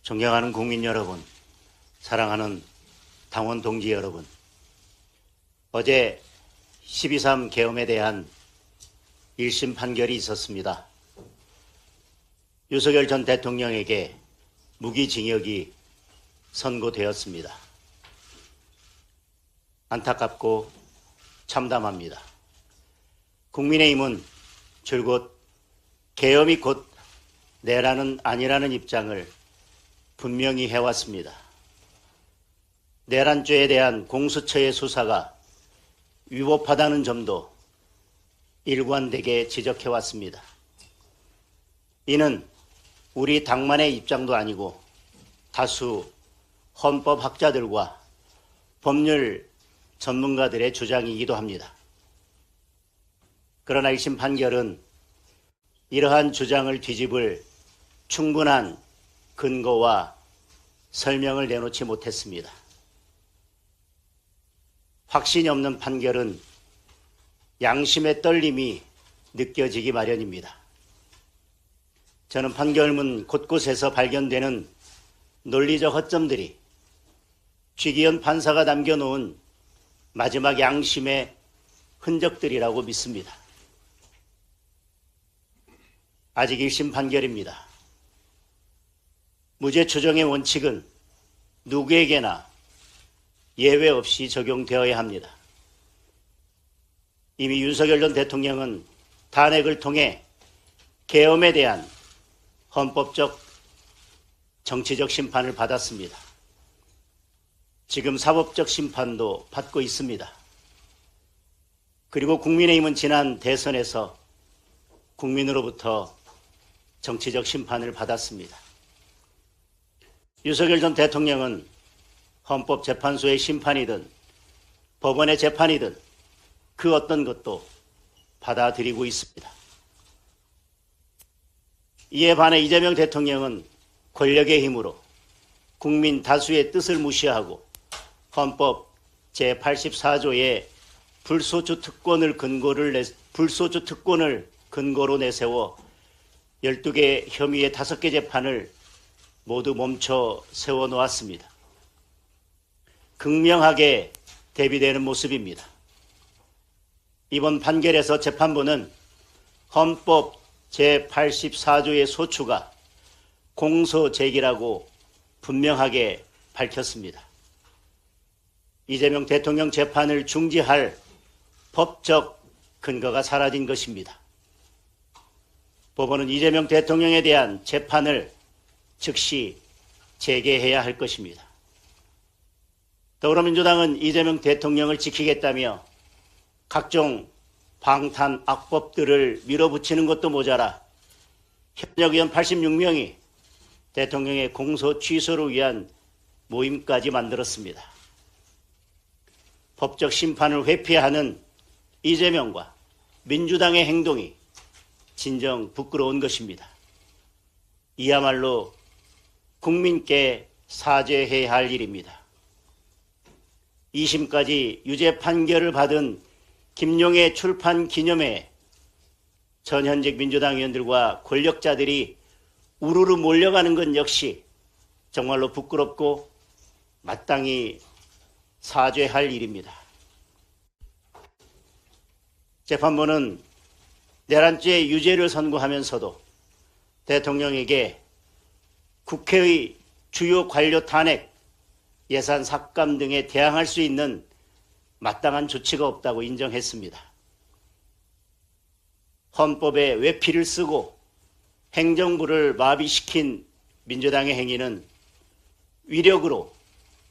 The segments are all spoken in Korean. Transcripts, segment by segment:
존경하는 국민 여러분, 사랑하는 당원 동지 여러분, 어제 12.3 계엄에 대한 1심 판결이 있었습니다. 윤석열 전 대통령에게 무기징역이 선고되었습니다. 안타깝고 참담합니다. 국민의힘은 줄곧 계엄이 곧 내란은 아니라는 입장을 분명히 해왔습니다. 내란죄에 대한 공수처의 수사가 위법하다는 점도 일관되게 지적해왔습니다. 이는 우리 당만의 입장도 아니고 다수 헌법학자들과 법률 전문가들의 주장이기도 합니다. 그러나 1심 판결은 이러한 주장을 뒤집을 충분한 근거와 설명을 내놓지 못했습니다. 확신이 없는 판결은 양심의 떨림이 느껴지기 마련입니다. 저는 판결문 곳곳에서 발견되는 논리적 허점들이 쥐기현 판사가 남겨놓은 마지막 양심의 흔적들이라고 믿습니다. 아직 1심 판결입니다. 무죄 추정의 원칙은 누구에게나 예외 없이 적용되어야 합니다. 이미 윤석열 전 대통령은 탄핵을 통해 계엄에 대한 헌법적 정치적 심판을 받았습니다. 지금 사법적 심판도 받고 있습니다. 그리고 국민의힘은 지난 대선에서 국민으로부터 정치적 심판을 받았습니다. 윤석열 전 대통령은 헌법재판소의 심판이든 법원의 재판이든 그 어떤 것도 받아들이고 있습니다. 이에 반해 이재명 대통령은 권력의 힘으로 국민 다수의 뜻을 무시하고 헌법 제84조의 불소추 특권을 근거로 내세워 12개 혐의의 5개 재판을 모두 멈춰 세워놓았습니다. 극명하게 대비되는 모습입니다. 이번 판결에서 재판부는 헌법 제84조의 소추가 공소제기라고 분명하게 밝혔습니다. 이재명 대통령 재판을 중지할 법적 근거가 사라진 것입니다. 법원은 이재명 대통령에 대한 재판을 즉시 재개해야 할 것입니다. 더불어민주당은 이재명 대통령을 지키겠다며 각종 방탄 악법들을 밀어붙이는 것도 모자라 현역 의원 86명이 대통령의 공소 취소를 위한 모임까지 만들었습니다. 법적 심판을 회피하는 이재명과 민주당의 행동이 진정 부끄러운 것입니다. 이야말로 국민께 사죄해야 할 일입니다. 2심까지 유죄 판결을 받은 김용의 출판 기념회에 전현직 민주당 의원들과 권력자들이 우르르 몰려가는 것 역시 정말로 부끄럽고 마땅히 사죄할 일입니다. 재판부는 내란죄 유죄를 선고하면서도 대통령에게 국회의 주요 관료 탄핵, 예산 삭감 등에 대항할 수 있는 마땅한 조치가 없다고 인정했습니다. 헌법에 외피를 쓰고 행정부를 마비시킨 민주당의 행위는 위력으로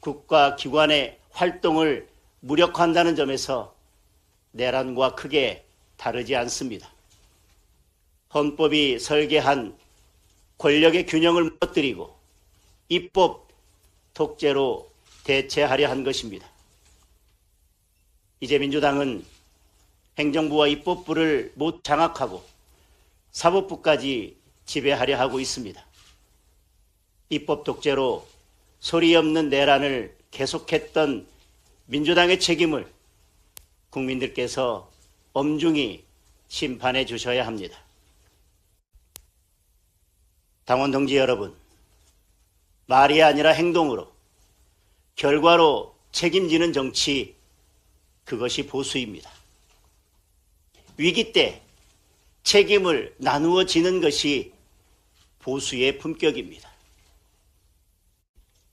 국가기관의 활동을 무력화한다는 점에서 내란과 크게 다르지 않습니다. 헌법이 설계한 권력의 균형을 무너뜨리고 입법 독재로 대체하려 한 것입니다. 이제 민주당은 행정부와 입법부를 못 장악하고 사법부까지 지배하려 하고 있습니다. 입법 독재로 소리 없는 내란을 계속했던 민주당의 책임을 국민들께서 엄중히 심판해 주셔야 합니다. 당원 동지 여러분, 말이 아니라 행동으로, 결과로 책임지는 정치, 그것이 보수입니다. 위기 때 책임을 나누어 지는 것이 보수의 품격입니다.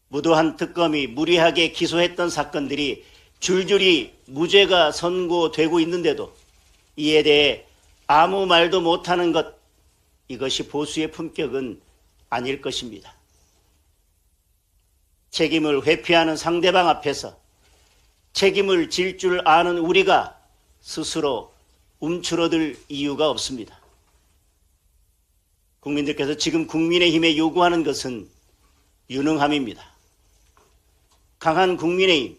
무도한 특검이 무리하게 기소했던 사건들이 줄줄이 무죄가 선고되고 있는데도 이에 대해 아무 말도 못하는 것, 이것이 보수의 품격은 아닐 것입니다. 책임을 회피하는 상대방 앞에서 책임을 질 줄 아는 우리가 스스로 움츠러들 이유가 없습니다. 국민들께서 지금 국민의힘에 요구하는 것은 유능함입니다. 강한 국민의힘,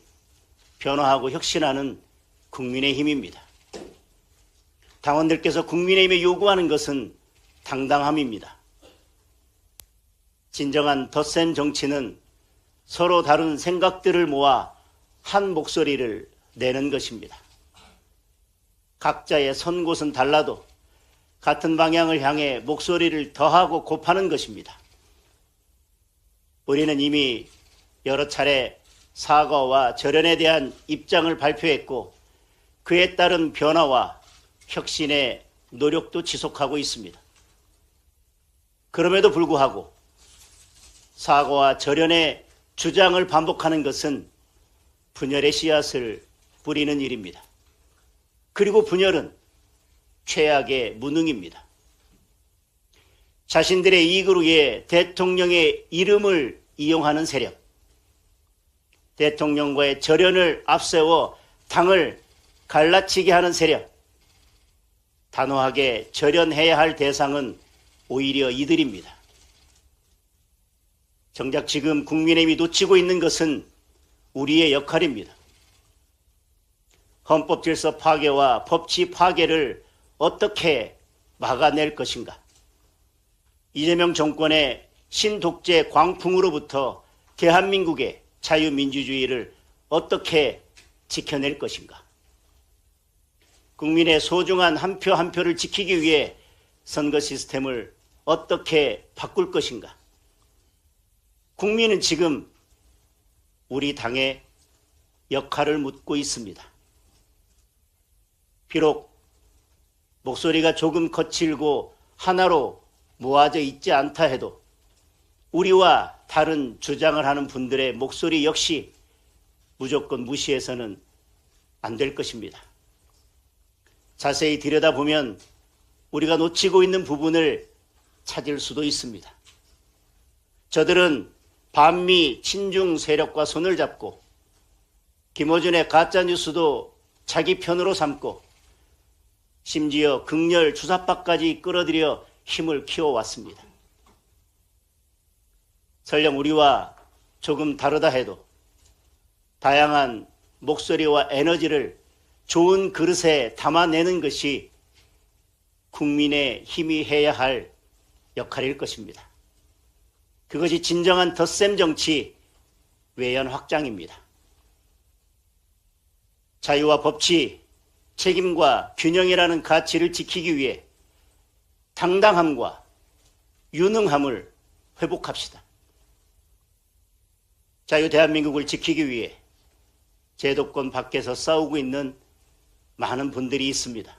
변화하고 혁신하는 국민의힘입니다. 당원들께서 국민의힘에 요구하는 것은 당당함입니다. 진정한 덧셈 정치는 서로 다른 생각들을 모아 한 목소리를 내는 것입니다. 각자의 선 곳은 달라도 같은 방향을 향해 목소리를 더하고 곱하는 것입니다. 우리는 이미 여러 차례 사과와 절연에 대한 입장을 발표했고 그에 따른 변화와 혁신의 노력도 지속하고 있습니다. 그럼에도 불구하고 사과와 절연의 주장을 반복하는 것은 분열의 씨앗을 뿌리는 일입니다. 그리고 분열은 최악의 무능입니다. 자신들의 이익을 위해 대통령의 이름을 이용하는 세력, 대통령과의 절연을 앞세워 당을 갈라치게 하는 세력, 단호하게 절연해야 할 대상은 오히려 이들입니다. 정작 지금 국민의힘이 놓치고 있는 것은 우리의 역할입니다. 헌법질서 파괴와 법치 파괴를 어떻게 막아낼 것인가? 이재명 정권의 신독재 광풍으로부터 대한민국의 자유민주주의를 어떻게 지켜낼 것인가? 국민의 소중한 한 표 한 표를 지키기 위해 선거 시스템을 어떻게 바꿀 것인가? 국민은 지금 우리 당의 역할을 묻고 있습니다. 비록 목소리가 조금 거칠고 하나로 모아져 있지 않다 해도 우리와 다른 주장을 하는 분들의 목소리 역시 무조건 무시해서는 안 될 것입니다. 자세히 들여다보면 우리가 놓치고 있는 부분을 찾을 수도 있습니다. 저들은 반미 친중 세력과 손을 잡고 김어준의 가짜뉴스도 자기 편으로 삼고 심지어 극렬 주사파까지 끌어들여 힘을 키워왔습니다. 설령 우리와 조금 다르다 해도 다양한 목소리와 에너지를 좋은 그릇에 담아내는 것이 국민의 힘이 해야 할 역할일 것입니다. 그것이 진정한 덧셈 정치 외연 확장입니다. 자유와 법치, 책임과 균형이라는 가치를 지키기 위해 당당함과 유능함을 회복합시다. 자유 대한민국을 지키기 위해 제도권 밖에서 싸우고 있는 많은 분들이 있습니다.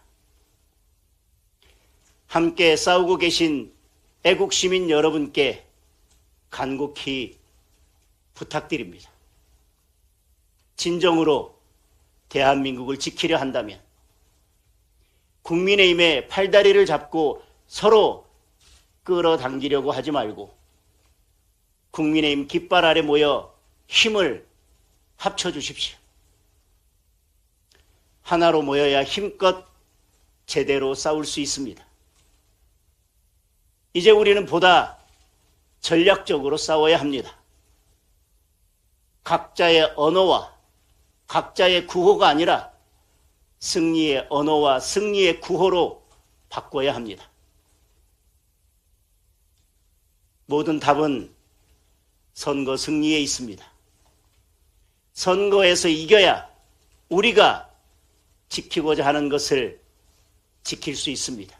함께 싸우고 계신 애국 시민 여러분께 간곡히 부탁드립니다. 진정으로 대한민국을 지키려 한다면 국민의힘의 팔다리를 잡고 서로 끌어당기려고 하지 말고 국민의힘 깃발 아래 모여 힘을 합쳐주십시오. 하나로 모여야 힘껏 제대로 싸울 수 있습니다. 이제 우리는 보다 전략적으로 싸워야 합니다. 각자의 언어와 각자의 구호가 아니라 승리의 언어와 승리의 구호로 바꿔야 합니다. 모든 답은 선거 승리에 있습니다. 선거에서 이겨야 우리가 지키고자 하는 것을 지킬 수 있습니다.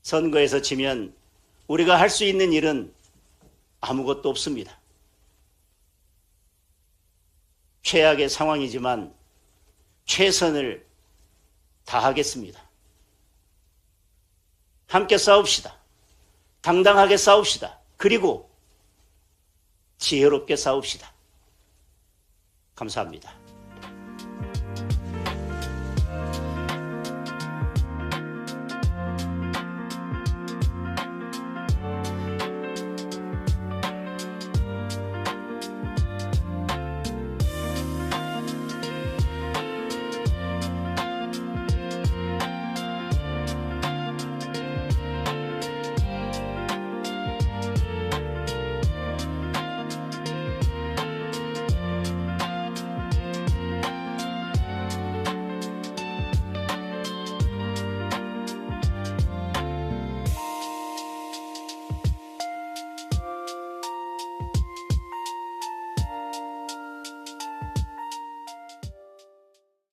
선거에서 지면 우리가 할 수 있는 일은 아무것도 없습니다. 최악의 상황이지만 최선을 다하겠습니다. 함께 싸웁시다. 당당하게 싸웁시다. 그리고 지혜롭게 싸웁시다. 감사합니다.